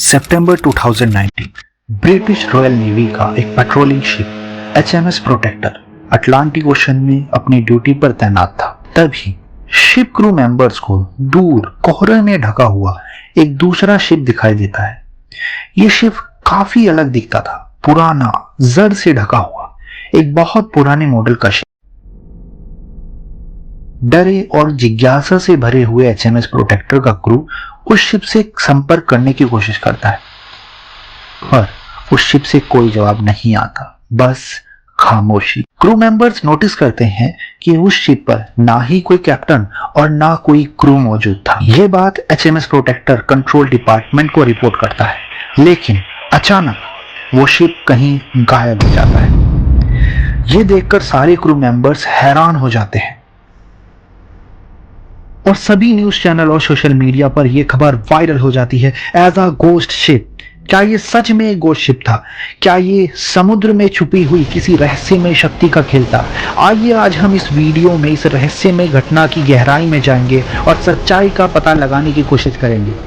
सितंबर 2019 British royal navy का एक patrolling ship HMS protector Atlantic ocean में अपनी ड्यूटी पर तैनात था। तभी शिप क्रू मेंबर्स को दूर कोहरे में ढका हुआ एक दूसरा शिप दिखाई देता है। यह शिप काफी अलग दिखता था, पुराना, जड़ से ढका हुआ, एक बहुत पुराने मॉडल का शिप। डरे और जिज्ञासा से भरे हुए HMS प्रोटेक्टर का क्रू उस शिप से संपर्क करने की कोशिश करता है, पर उस शिप से कोई जवाब नहीं आता, बस खामोशी। क्रू मेंबर्स नोटिस करते हैं कि उस शिप पर ना ही कोई कैप्टन और ना कोई क्रू मौजूद था। यह बात HMS प्रोटेक्टर कंट्रोल डिपार्टमेंट को रिपोर्ट करता है, लेकिन अचानक वो शिप कहीं गायब हो जाता है। यह देखकर सारे क्रू मेंबर्स हैरान हो जाते हैं और सभी न्यूज चैनल और सोशल मीडिया पर यह खबर वायरल हो जाती है एज अ गोस्ट शिप। क्या ये सच में एक गोस्ट शिप था? क्या ये समुद्र में छुपी हुई किसी रहस्यमय शक्ति का खेल था? आइए आज हम इस वीडियो में इस रहस्यमय घटना की गहराई में जाएंगे और सच्चाई का पता लगाने की कोशिश करेंगे।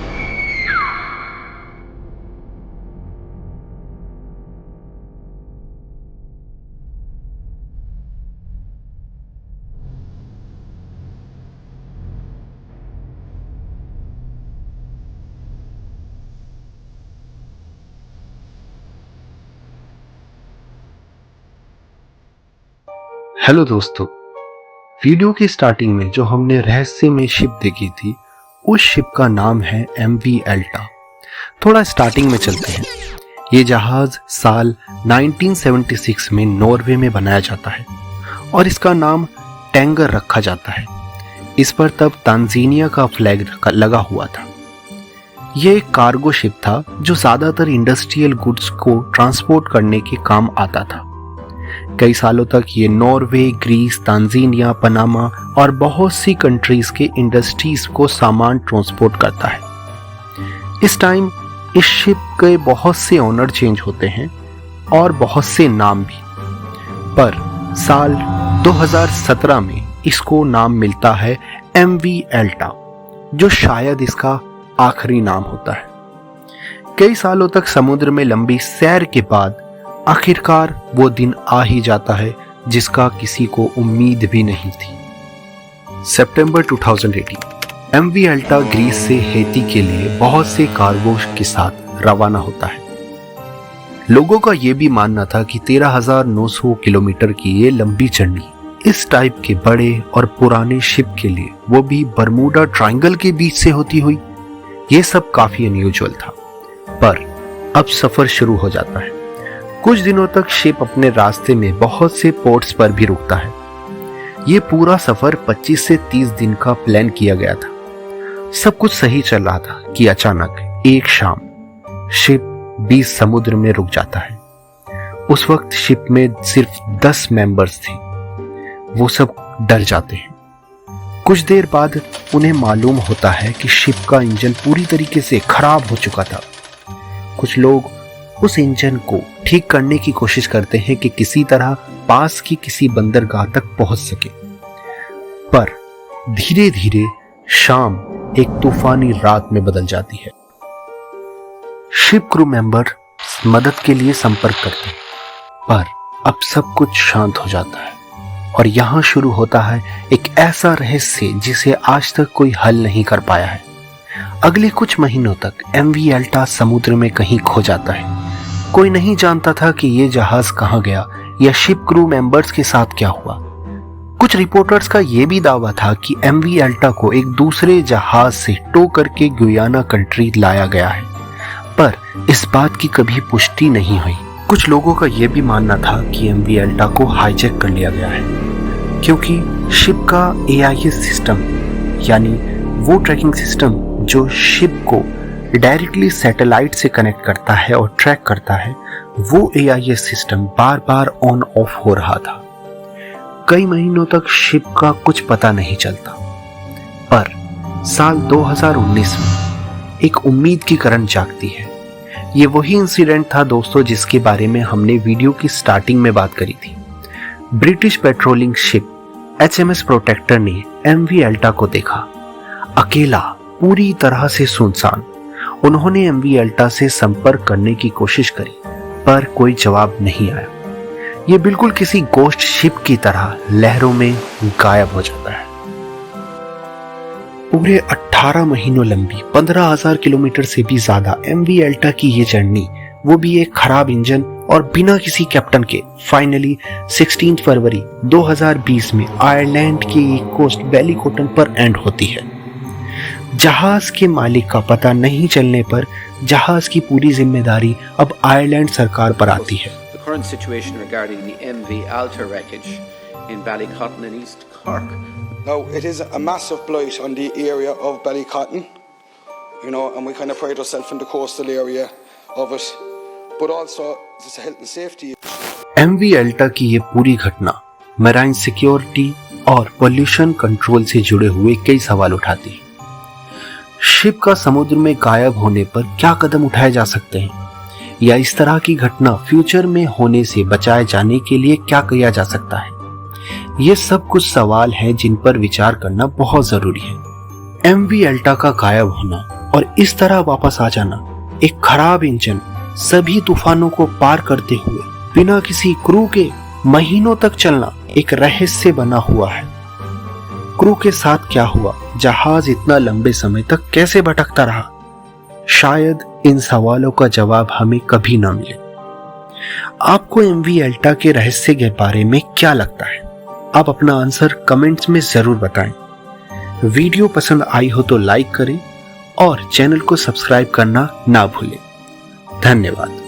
हेलो दोस्तों, वीडियो की स्टार्टिंग में जो हमने रहस्यमय शिप देखी थी, उस शिप का नाम है MV एल्टा। थोड़ा स्टार्टिंग में चलते हैं। ये जहाज साल 1976 में नॉर्वे में बनाया जाता है और इसका नाम टैंगर रखा जाता है। इस पर तब तांजानिया का फ्लैग लगा हुआ था। यह एक कार्गो शिप था जो ज्यादातर इंडस्ट्रियल गुड्स को ट्रांसपोर्ट करने के काम आता था। कई सालों तक ये नॉर्वे, ग्रीस, तांजानिया, पनामा और बहुत सी कंट्रीज के इंडस्ट्रीज को सामान ट्रांसपोर्ट करता है। इस टाइम इस शिप के बहुत से ओनर चेंज होते हैं और बहुत से नाम भी, पर साल 2017 में इसको नाम मिलता है MV एल्टा, जो शायद इसका आखिरी नाम होता है। कई सालों तक समुद्र में लंबी सैर के बाद आखिरकार वो दिन आ ही जाता है जिसका किसी को उम्मीद भी नहीं थी। सितंबर 2018 MV एल्टा ग्रीस से हैती के लिए बहुत से कार्गो के साथ रवाना होता है। लोगों का यह भी मानना था कि 13,900 किलोमीटर की ये लंबी जर्नी इस टाइप के बड़े और पुराने शिप के लिए, वो भी बरमूडा ट्रायंगल के बीच से होती हुई, ये सब काफी अनयूजुअल था। पर अब सफर शुरू हो जाता है। कुछ दिनों तक शिप अपने रास्ते में बहुत से पोर्ट्स पर भी रुकता है। ये पूरा सफर 25 से 30 दिन का प्लान किया गया था। सब कुछ सही चल रहा था कि अचानक एक शाम शिप बीच समुद्र में रुक जाता है। उस वक्त शिप में सिर्फ 10 मेंबर्स थे। वो सब डर जाते हैं। कुछ देर बाद उन्हें मालूम होता है कि शिप का इंजन पूरी तरीके से खराब हो चुका था। कुछ लोग उस इंजन को ठीक करने की कोशिश करते हैं कि किसी तरह पास की किसी बंदरगाह तक पहुंच सके, पर धीरे धीरे शाम एक तूफानी रात में बदल जाती है। शिप क्रू मेंबर मदद के लिए संपर्क करते हैं, पर अब सब कुछ शांत हो जाता है और यहां शुरू होता है एक ऐसा रहस्य जिसे आज तक कोई हल नहीं कर पाया है। अगले कुछ महीनों तक MV एल्टा समुद्र में कहीं खो जाता है। कोई नहीं जानता था कि ये जहाज कहां गया या शिप क्रू मेंबर्स के साथ क्या हुआ। कुछ रिपोर्टर्स का यह भी दावा था कि MV एल्टा को एक दूसरे जहाज से टो करके गुयाना कंट्री लाया गया है, पर इस बात की कभी पुष्टि नहीं हुई। कुछ लोगों का यह भी मानना था कि MV एल्टा को हाईजैक कर लिया गया है, क्योंकि शिप का AIS सिस्टम, यानी वो ट्रैकिंग सिस्टम जो शिप को डायरेक्टली सैटेलाइट से कनेक्ट करता है और ट्रैक करता है, वो AIS system bar bar on off हो रहा था। कई महीनों तक शिप का कुछ पता नहीं चलता, पर साल 2019 में एक उम्मीद की किरण जागती है। ये वही इंसिडेंट था दोस्तों जिसके बारे में हमने वीडियो की स्टार्टिंग में बात करी थी। British patrolling ship HMS protector ने MV एल्टा को देखा, अकेला, पूरी तरह से सुनसान, उन्होंने एमवी एल्टा से संपर्क करने की कोशिश करी, पर कोई जवाब नहीं आया। ये बिल्कुल किसी गोस्ट शिप की तरह लहरों में गायब हो जाता है। पूरे 18 महीनों लंबी 15,000 किलोमीटर से भी ज्यादा एमवी एल्टा की ये जर्नी, वो भी एक खराब इंजन और बिना किसी कैप्टन के, फाइनली 16 फरवरी 2020 में आयरलैंड के एक कोस्ट बैलीकोटन पर एंड होती है। जहाज के मालिक का पता नहीं चलने पर जहाज की पूरी जिम्मेदारी अब आयरलैंड सरकार पर आती है। The current situation regarding the MV Alta wreckage in Ballycotton in East Cork. Now, it is a massive blight on the area of Ballycotton, and we kind of pride ourselves in the coastal area of it, but also it's a health and safety issue. MV Elta की ये पूरी घटना marine security और pollution control से जुड़े हुए कई सवाल उठाती है। शिप का समुद्र में गायब होने पर क्या कदम उठाए जा सकते हैं, या इस तरह की घटना फ्यूचर में होने से बचाए जाने के लिए क्या किया जा सकता है। ये सब कुछ सवाल हैं जिन पर विचार करना बहुत जरूरी है। एमवी एल्टा का गायब होना और इस तरह वापस आ जाना, एक खराब इंजन सभी तूफानों को पार करते हुए बिना किसी क्रू के महीनों तक चलना, एक रहस्य बना हुआ है। क्रू के साथ क्या हुआ, जहाज इतना लंबे समय तक कैसे भटकता रहा, शायद इन सवालों का जवाब हमें कभी ना मिले। आपको एमवी एल्टा के रहस्य के बारे में क्या लगता है? आप अपना आंसर कमेंट्स में जरूर बताएं। वीडियो पसंद आई हो तो लाइक करें और चैनल को सब्सक्राइब करना ना भूलें। धन्यवाद।